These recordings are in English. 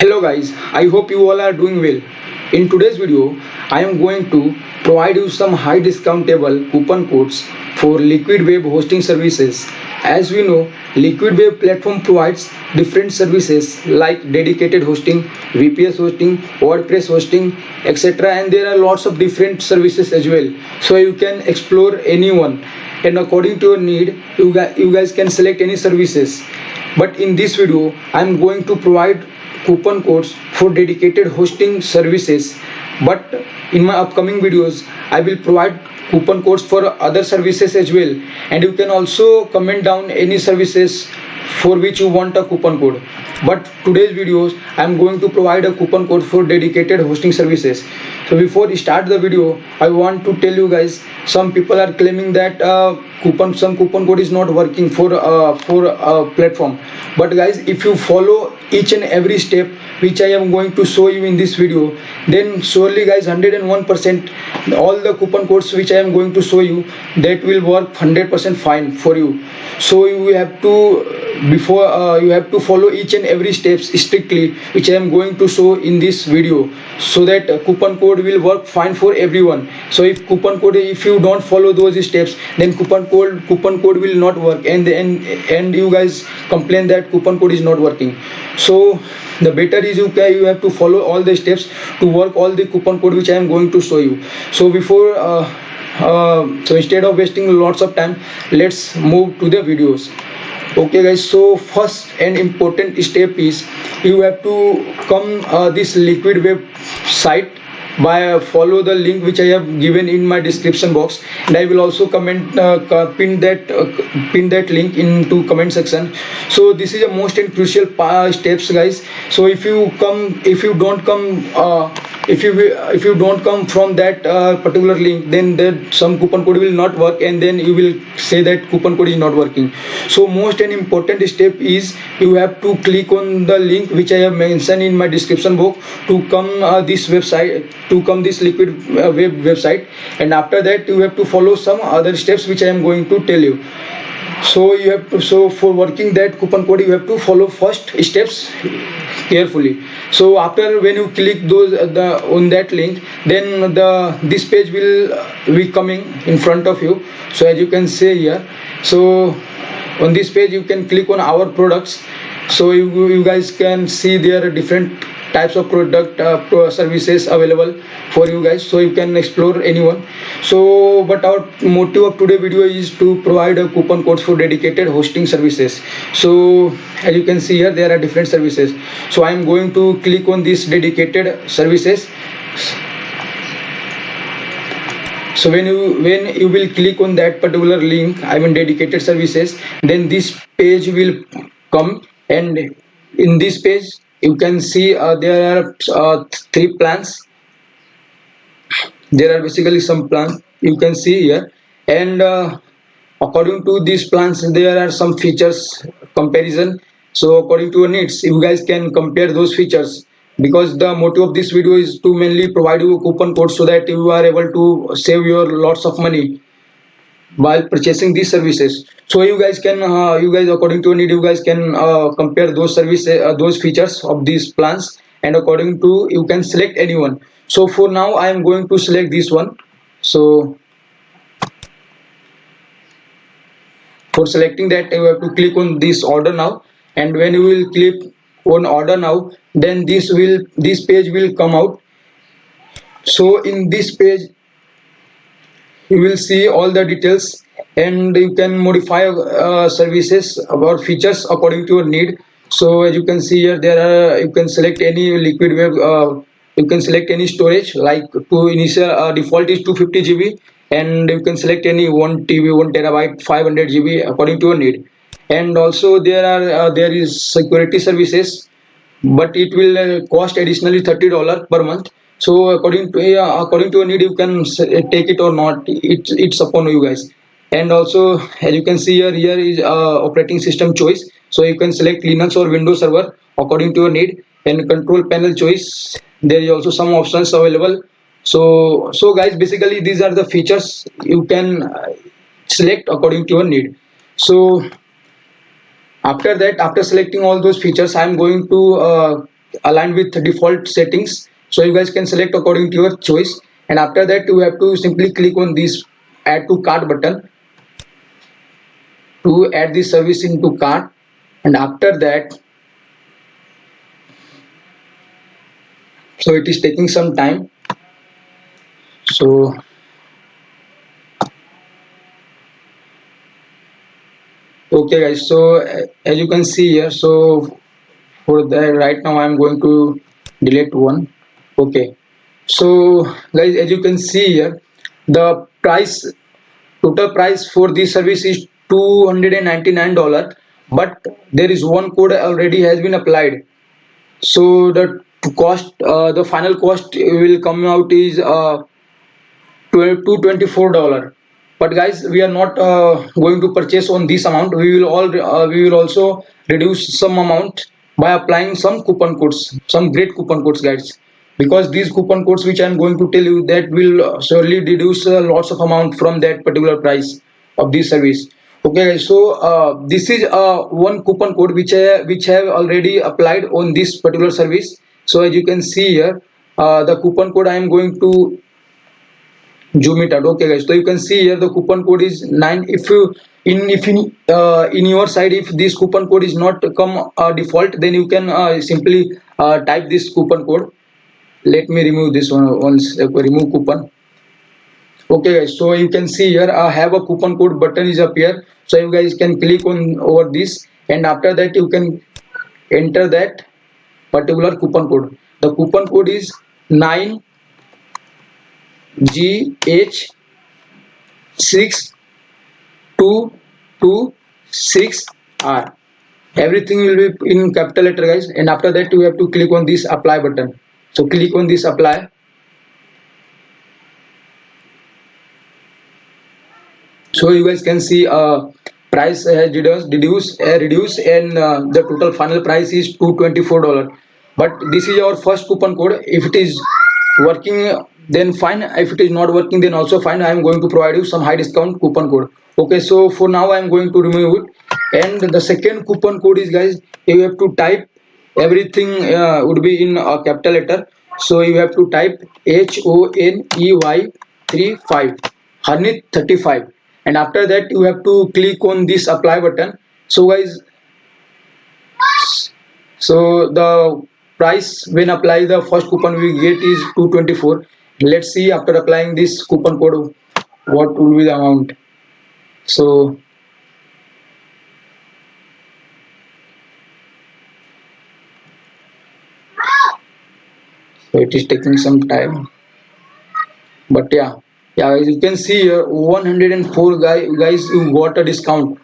Hello guys, I hope you all are doing well. In today's video, I am going to provide you some high discountable coupon codes for Liquid Web hosting services. As we know, Liquid Web platform provides different services like dedicated hosting, VPS hosting, WordPress hosting, etc. And there are lots of different services as well. So you can explore any one and according to your need, you guys can select any services. But in this video, I am going to provide coupon codes for dedicated hosting services, but in my upcoming videos I will provide coupon codes for other services as well, and you can also comment down any services for which you want a coupon code. But today's videos I am going to provide a coupon code for dedicated hosting services. So before we start the video, I want to tell you guys, some people are claiming that some coupon code is not working for platform. But guys, if you follow each and every step which I am going to show you in this video, then surely guys, 101% all the coupon codes which I am going to show you, that will work 100% fine for you. So you have to before you have to follow each and every steps strictly which I am going to show in this video, so that coupon code will work fine for everyone. So if you don't follow those steps, then coupon code will not work, and you guys complain that coupon code is not working. So the better is you have to follow all the steps to work all the coupon code which I am going to show you. So instead of wasting lots of time, let's move to the videos. Okay guys, so first and important step is you have to come this Liquid Web site by follow the link which I have given in my description box, and I will also pin that link into comment section. So this is a most and crucial steps guys. So if you don't come if you don't come from that particular link, then some coupon code will not work, and then you will say that coupon code is not working. So most and important step is you have to click on the link which I have mentioned in my description box to come this Liquid Web website, and after that you have to follow some other steps which I am going to tell you. So for working that coupon code, you have to follow first steps carefully. So after when you click those on that link, then this page will be coming in front of you. So as you can see here, so on this page you can click on our products. So you guys can see there are different types of services available for you guys, so you can explore anyone. So but our motive of today video is to provide a coupon codes for dedicated hosting services. So as you can see here, there are different services. So I am going to click on these dedicated services. So when you will click on that particular link, I mean dedicated services, then this page will come, and in this page you can see there are three plans. There are basically some plans you can see here, and according to these plans there are some features comparison. So according to your needs, you guys can compare those features, because the motive of this video is to mainly provide you a coupon code so that you are able to save your lots of money while purchasing these services. So you guys according to your need, you guys can compare those services, those features of these plans, and according to you can select anyone. So for now I am going to select this one. So for selecting that, you have to click on this order now, and when you will click on order now, then this page will come out. So in this page you will see all the details, and you can modify services about features according to your need. So as you can see here, there are you can select any Liquid Web, you can select any storage, like to initial default is 250 GB, and you can select any 1 TB, 1 TB, 500 GB according to your need. And also there is security services, but it will cost additionally $30 per month. So according to your need, you can take it or not. It's upon you guys. And also as you can see here is operating system choice. So you can select Linux or Windows Server according to your need, and control panel choice. There is also some options available. So guys, basically these are the features you can select according to your need. So after that, after selecting all those features, I am going to aligned with default settings. So you guys can select according to your choice, and after that you have to simply click on this add to cart button to add this service into cart. And after that, so it is taking some time. So okay guys, so as you can see here, so for that right now I'm going to delete one. Okay, so guys, as you can see here, the price, total price for this service is $299, but there is one code already has been applied. So the cost, the final cost will come out is $224. But guys, we are not going to purchase on this amount. We will also reduce some amount by applying some coupon codes, some great coupon codes, guys. Because these coupon codes, which I am going to tell you, that will surely reduce lots of amount from that particular price of this service. Okay, guys. So this is one coupon code which have already applied on this particular service. So as you can see here, the coupon code I am going to zoom it out. Okay guys, so you can see here the coupon code is 9. If in your side, if this coupon code is not come default, then you can simply type this coupon code. Let me remove this one once. Remove coupon. Okay guys, so you can see here I have a coupon code button is up here, so you guys can click on over this, and after that you can enter that particular coupon code. The coupon code is 9GH6226R. Everything will be in capital letter, guys, and after that you have to click on this apply button. So click on this apply. So you guys can see price has reduced, and the total final price is $224. But this is our first coupon code. If it is working, then fine. If it is not working, then also fine. I am going to provide you some high discount coupon code. Okay, so for now I am going to remove it. And the second coupon code is, guys, you have to type everything would be in a capital letter. So you have to type HONEY 35 35, and after that you have to click on this apply button. So guys, so the price when apply the first coupon we get is 224. Let's see after applying this coupon code what will be the amount. So it is taking some time, but yeah, as you can see here, 104 guys, you got a discount.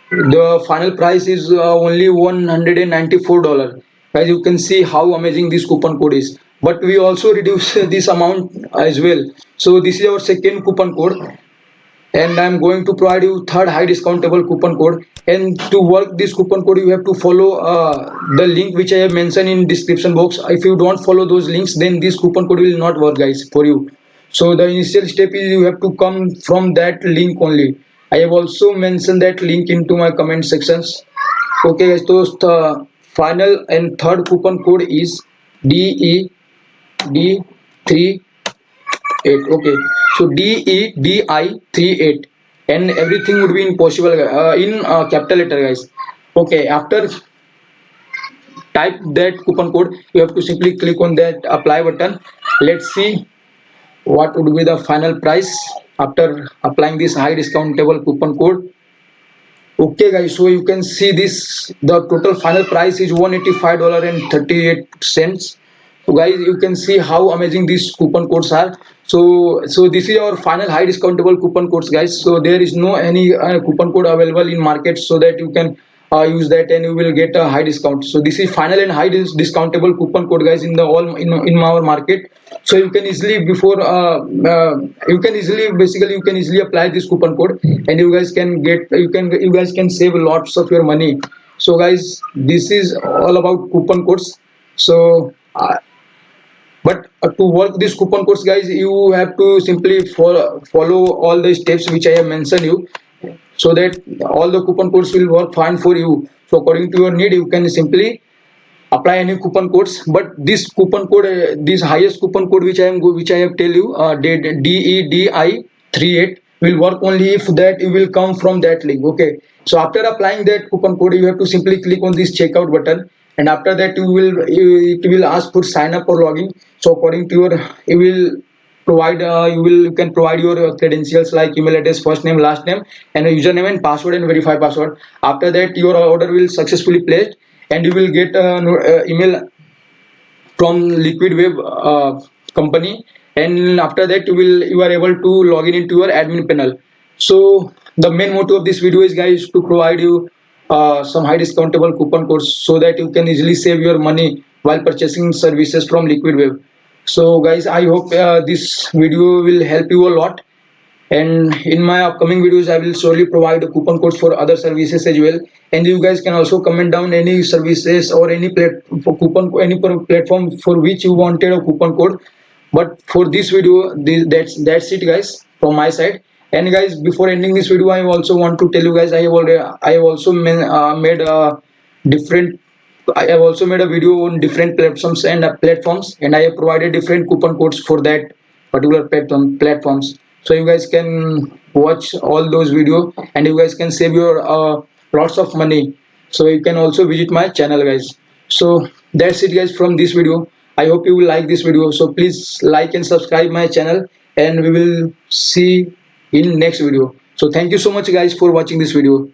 The final price is only $194. As you can see how amazing this coupon code is, but we also reduce this amount as well. So this is our second coupon code, and I'm going to provide you third high discountable coupon code. And to work this coupon code, you have to follow the link which I have mentioned in description box. If you don't follow those links, then this coupon code will not work, guys, for you. So the initial step is you have to come from that link only. I have also mentioned that link into my comment sections. Okay guys, so the final and third coupon code is DED38. Okay, so DEDI38, and everything would be in possible in capital letter, guys. Okay, after type that coupon code, you have to simply click on that apply button. Let's see what would be the final price after applying this high discountable coupon code. Okay guys, so you can see this, the total final price is $185.38. So guys, you can see how amazing these coupon codes are. So this is our final high discountable coupon codes, guys. So there is no any coupon code available in market, so that you can use that and you will get a high discount. So this is final and high discountable coupon code, guys, in the all in our market. So you can easily you can easily, basically you can easily apply this coupon code, and you guys can get, you guys can save lots of your money. So guys, this is all about coupon codes. So but to work these coupon codes, guys, you have to simply follow all the steps which I have mentioned you, so that all the coupon codes will work fine for you. So according to your need, you can simply apply any coupon codes, but this coupon code, this highest coupon code which I have tell you, DEDI38 will work only if that you will come from that link. Okay, so after applying that coupon code, you have to simply click on this checkout button, and after that it will ask for sign up or login. So according to your, you will provide you can provide your credentials like email address, first name, last name, and a username and password, and verify password. After that your order will successfully placed, and you will get email from Liquid Web company, and after that you are able to log in into your admin panel. So the main motto of this video is, guys, to provide you some high discountable coupon codes so that you can easily save your money while purchasing services from Liquid Web. So guys, I hope this video will help you a lot, and in my upcoming videos I will surely provide a coupon codes for other services as well. And you guys can also comment down any services or any platform for which you wanted a coupon code. But for this video, that's it, guys, from my side. And guys, before ending this video, I also want to tell you guys, I have also made a different I have also made a video on different platforms, and I have provided different coupon codes for that particular platforms. So you guys can watch all those video, and you guys can save your lots of money. So you can also visit my channel, guys. So that's it, guys, from this video. I hope you will like this video. So please like and subscribe my channel, and we will see in next video. So thank you so much, guys, for watching this video.